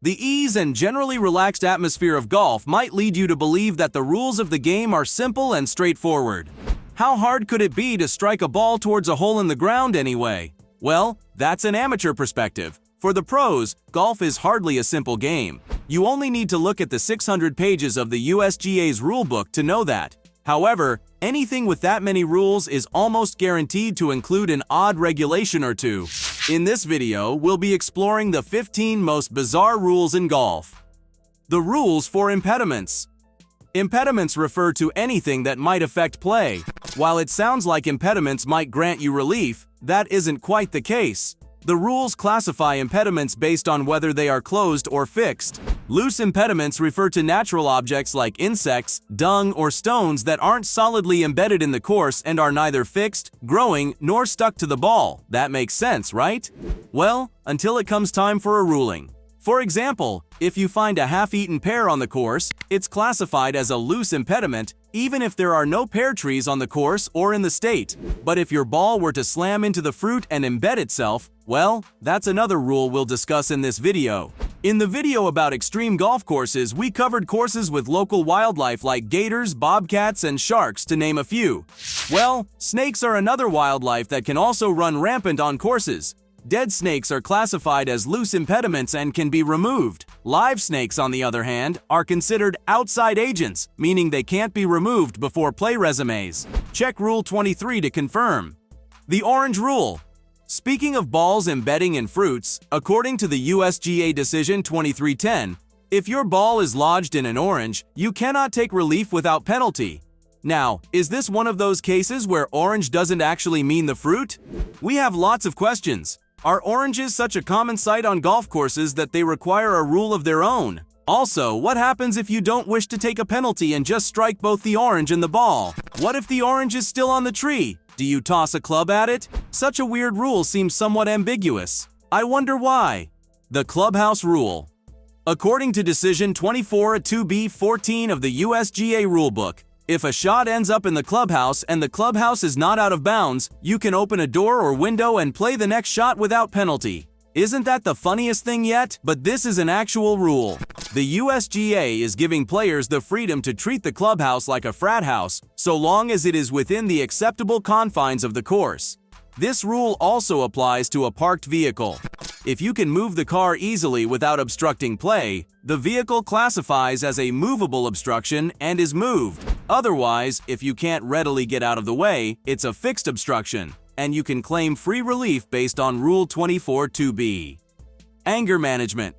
The ease and generally relaxed atmosphere of golf might lead you to believe that the rules of the game are simple and straightforward. How hard could it be to strike a ball towards a hole in the ground anyway? Well, that's an amateur perspective. For the pros, golf is hardly a simple game. You only need to look at the 600 pages of the USGA's rulebook to know that. However, anything with that many rules is almost guaranteed to include an odd regulation or two. In this video, we'll be exploring the 15 most bizarre rules in golf. The rules for impediments. Impediments refer to anything that might affect play. While it sounds like impediments might grant you relief, that isn't quite the case. The rules classify impediments based on whether they are closed or fixed. Loose impediments refer to natural objects like insects, dung, or stones that aren't solidly embedded in the course and are neither fixed, growing, nor stuck to the ball. That makes sense, right? Well, until it comes time for a ruling. For example, if you find a half-eaten pear on the course, it's classified as a loose impediment, even if there are no pear trees on the course or in the state. But if your ball were to slam into the fruit and embed itself, well, that's another rule we'll discuss in this video. In the video about extreme golf courses, we covered courses with local wildlife like gators, bobcats, and sharks, to name a few. Well, snakes are another wildlife that can also run rampant on courses. Dead snakes are classified as loose impediments and can be removed. Live snakes, on the other hand, are considered outside agents, meaning they can't be removed before play resumes. Check Rule 23 to confirm. The Orange Rule. Speaking of balls embedding in fruits, according to the USGA Decision 2310, if your ball is lodged in an orange, you cannot take relief without penalty. Now, is this one of those cases where orange doesn't actually mean the fruit? We have lots of questions. Are oranges such a common sight on golf courses that they require a rule of their own? Also, what happens if you don't wish to take a penalty and just strike both the orange and the ball? What if the orange is still on the tree? Do you toss a club at it? Such a weird rule seems somewhat ambiguous. I wonder why. The Clubhouse Rule. According to Decision 24-2B14 of the USGA Rulebook, if a shot ends up in the clubhouse and the clubhouse is not out of bounds, you can open a door or window and play the next shot without penalty. Isn't that the funniest thing yet? But this is an actual rule. The USGA is giving players the freedom to treat the clubhouse like a frat house, so long as it is within the acceptable confines of the course. This rule also applies to a parked vehicle. If you can move the car easily without obstructing play, the vehicle classifies as a movable obstruction and is moved. Otherwise, if you can't readily get out of the way, it's a fixed obstruction, and you can claim free relief based on Rule 24-2B. Anger management.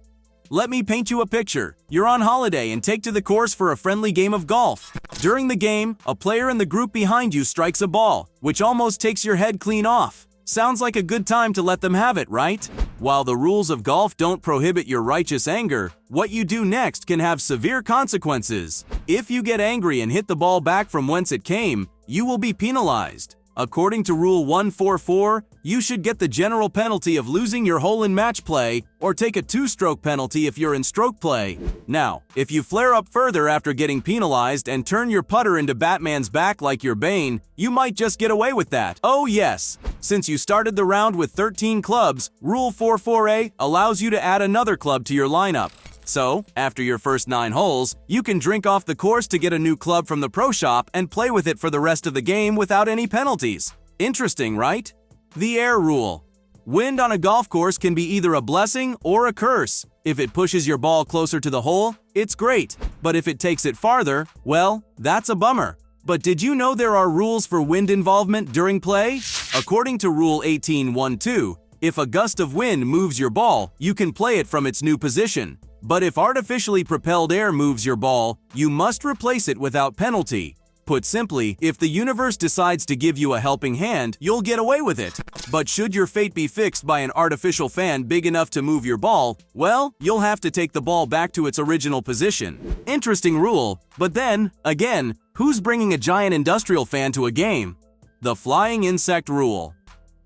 Let me paint you a picture. You're on holiday and take to the course for a friendly game of golf. During the game, a player in the group behind you strikes a ball, which almost takes your head clean off. Sounds like a good time to let them have it, right? While the rules of golf don't prohibit your righteous anger, what you do next can have severe consequences. If you get angry and hit the ball back from whence it came, you will be penalized. According to Rule 144, you should get the general penalty of losing your hole in match play or take a two-stroke penalty if you're in stroke play. Now, if you flare up further after getting penalized and turn your putter into Batman's back like your Bane, you might just get away with that. Oh yes! Since you started the round with 13 clubs, Rule 44A allows you to add another club to your lineup. So, after your first 9 holes, you can drink off the course to get a new club from the pro shop and play with it for the rest of the game without any penalties. Interesting, right? The Air Rule. Wind on a golf course can be either a blessing or a curse. If it pushes your ball closer to the hole, it's great. But if it takes it farther, well, that's a bummer. But did you know there are rules for wind involvement during play? According to Rule 18.1.2, if a gust of wind moves your ball, you can play it from its new position. But if artificially propelled air moves your ball, you must replace it without penalty. Put simply, if the universe decides to give you a helping hand, you'll get away with it. But should your fate be fixed by an artificial fan big enough to move your ball, well, you'll have to take the ball back to its original position. Interesting rule, but then, again, who's bringing a giant industrial fan to a game? The Flying Insect Rule.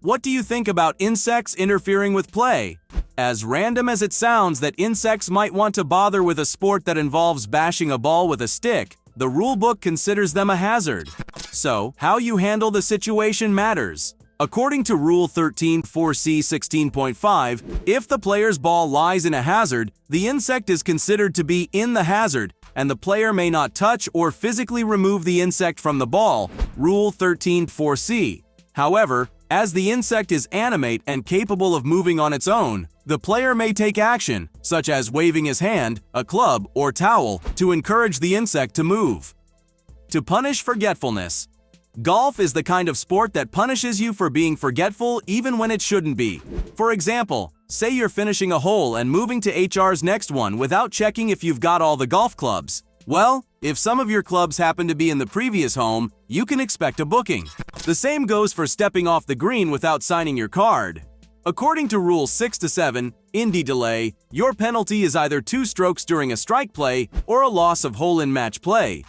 What do you think about insects interfering with play? As random as it sounds that insects might want to bother with a sport that involves bashing a ball with a stick, the rulebook considers them a hazard. So, how you handle the situation matters. According to Rule 13.4c 16.5, if the player's ball lies in a hazard, the insect is considered to be in the hazard, and the player may not touch or physically remove the insect from the ball, Rule 13.4c. However, as the insect is animate and capable of moving on its own, the player may take action, such as waving his hand, a club, or towel, to encourage the insect to move. To punish forgetfulness. Golf is the kind of sport that punishes you for being forgetful even when it shouldn't be. For example, say you're finishing a hole and moving to HR's next one without checking if you've got all the golf clubs. Well, if some of your clubs happen to be in the previous home, you can expect a booking. The same goes for stepping off the green without signing your card. According to Rule 6-7, Indie Delay, your penalty is either 2 strokes during a strike play or a loss of hole in match play.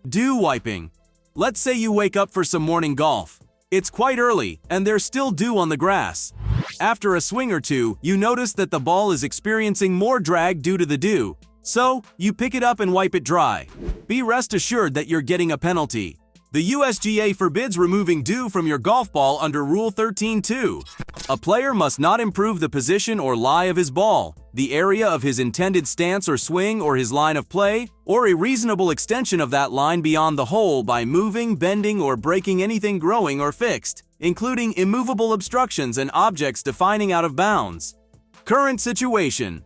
Dew wiping. Let's say you wake up for some morning golf. It's quite early, and there's still dew on the grass. After a swing or two, you notice that the ball is experiencing more drag due to the dew. So, you pick it up and wipe it dry. Be rest assured that you're getting a penalty. The USGA forbids removing dew from your golf ball under Rule 13.2. A player must not improve the position or lie of his ball, the area of his intended stance or swing or his line of play, or a reasonable extension of that line beyond the hole by moving, bending, or breaking anything growing or fixed, including immovable obstructions and objects defining out of bounds. Current situation.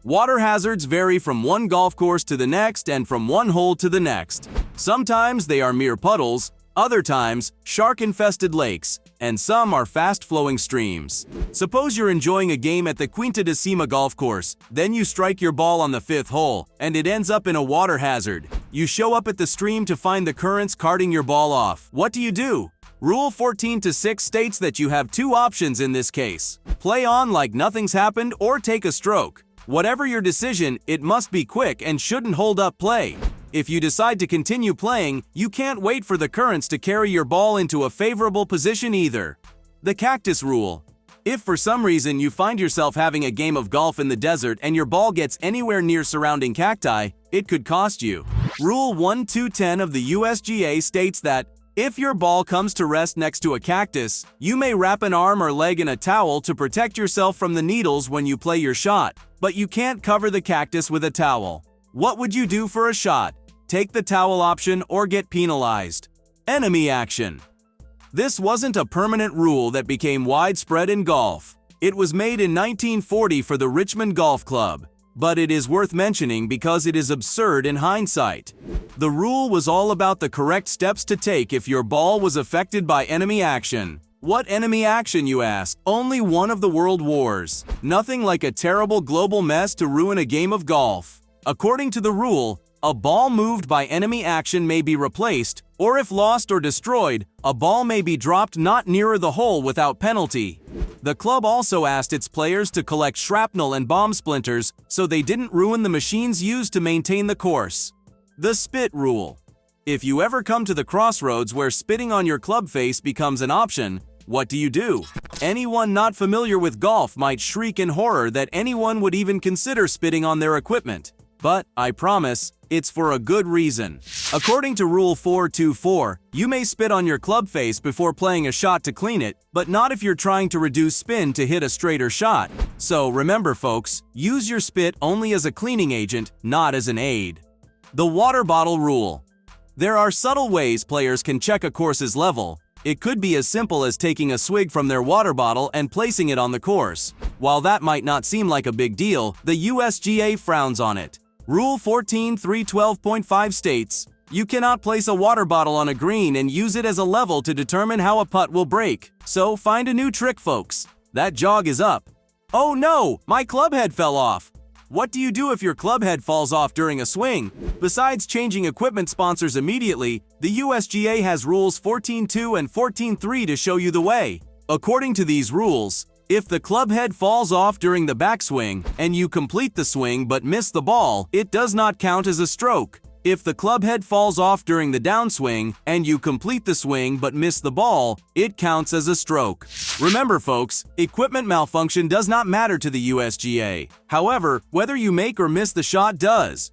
Water hazards vary from one golf course to the next and from one hole to the next. Sometimes they are mere puddles, other times shark-infested lakes, and some are fast-flowing streams. Suppose you're enjoying a game at the Quintadecima golf course, then you strike your ball on the 5th hole, and it ends up in a water hazard. You show up at the stream to find the currents carting your ball off. What do? Rule 14.6 states that you have 2 options in this case. Play on like nothing's happened or take a stroke. Whatever your decision, it must be quick and shouldn't hold up play. If you decide to continue playing, you can't wait for the currents to carry your ball into a favorable position either. The cactus rule. If for some reason you find yourself having a game of golf in the desert and your ball gets anywhere near surrounding cacti, it could cost you. Rule 1.2.10 of the USGA states that if your ball comes to rest next to a cactus, you may wrap an arm or leg in a towel to protect yourself from the needles when you play your shot, but you can't cover the cactus with a towel. What would you do for a shot? Take the towel option or get penalized. Enemy action. This wasn't a permanent rule that became widespread in golf. It was made in 1940 for the Richmond Golf Club, but it is worth mentioning because it is absurd in hindsight. The rule was all about the correct steps to take if your ball was affected by enemy action. What enemy action, you ask? Only one of the world wars. Nothing like a terrible global mess to ruin a game of golf. According to the rule, a ball moved by enemy action may be replaced, or if lost or destroyed, a ball may be dropped not nearer the hole without penalty. The club also asked its players to collect shrapnel and bomb splinters so they didn't ruin the machines used to maintain the course. The spit rule. If you ever come to the crossroads where spitting on your club face becomes an option, what do? Anyone not familiar with golf might shriek in horror that anyone would even consider spitting on their equipment. But, I promise, it's for a good reason. According to Rule 4.2.4, you may spit on your club face before playing a shot to clean it, but not if you're trying to reduce spin to hit a straighter shot. So remember folks, use your spit only as a cleaning agent, not as an aid. The water bottle rule. There are subtle ways players can check a course's level. It could be as simple as taking a swig from their water bottle and placing it on the course. While that might not seem like a big deal, the USGA frowns on it. Rule 14.3.12.5 states, you cannot place a water bottle on a green and use it as a level to determine how a putt will break. So find a new trick, folks. That jog is up. Oh no, my club head fell off. What do you do if your club head falls off during a swing? Besides changing equipment sponsors immediately, the USGA has rules 14.2 and 14.3 to show you the way. According to these rules, if the club head falls off during the backswing and you complete the swing but miss the ball, it does not count as a stroke. If the club head falls off during the downswing and you complete the swing but miss the ball, it counts as a stroke. Remember folks, equipment malfunction does not matter to the USGA. However, whether you make or miss the shot does.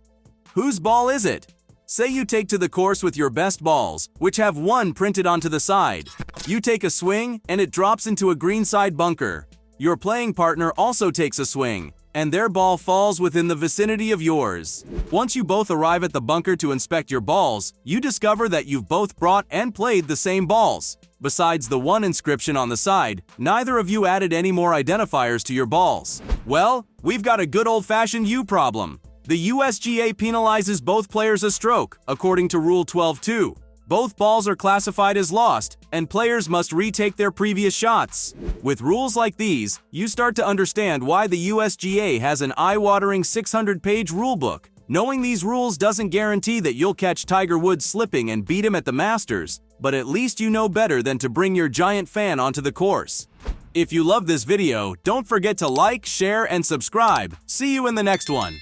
Whose ball is it? Say you take to the course with your best balls, which have 1 printed onto the side. You take a swing, and it drops into a greenside bunker. Your playing partner also takes a swing, and their ball falls within the vicinity of yours. Once you both arrive at the bunker to inspect your balls, you discover that you've both brought and played the same balls. Besides the 1 inscription on the side, neither of you added any more identifiers to your balls. Well, we've got a good old-fashioned U problem. The USGA penalizes both players a stroke, according to Rule 12.2. Both balls are classified as lost, and players must retake their previous shots. With rules like these, you start to understand why the USGA has an eye-watering 600-page rulebook. Knowing these rules doesn't guarantee that you'll catch Tiger Woods slipping and beat him at the Masters, but at least you know better than to bring your giant fan onto the course. If you love this video, don't forget to like, share, and subscribe. See you in the next one.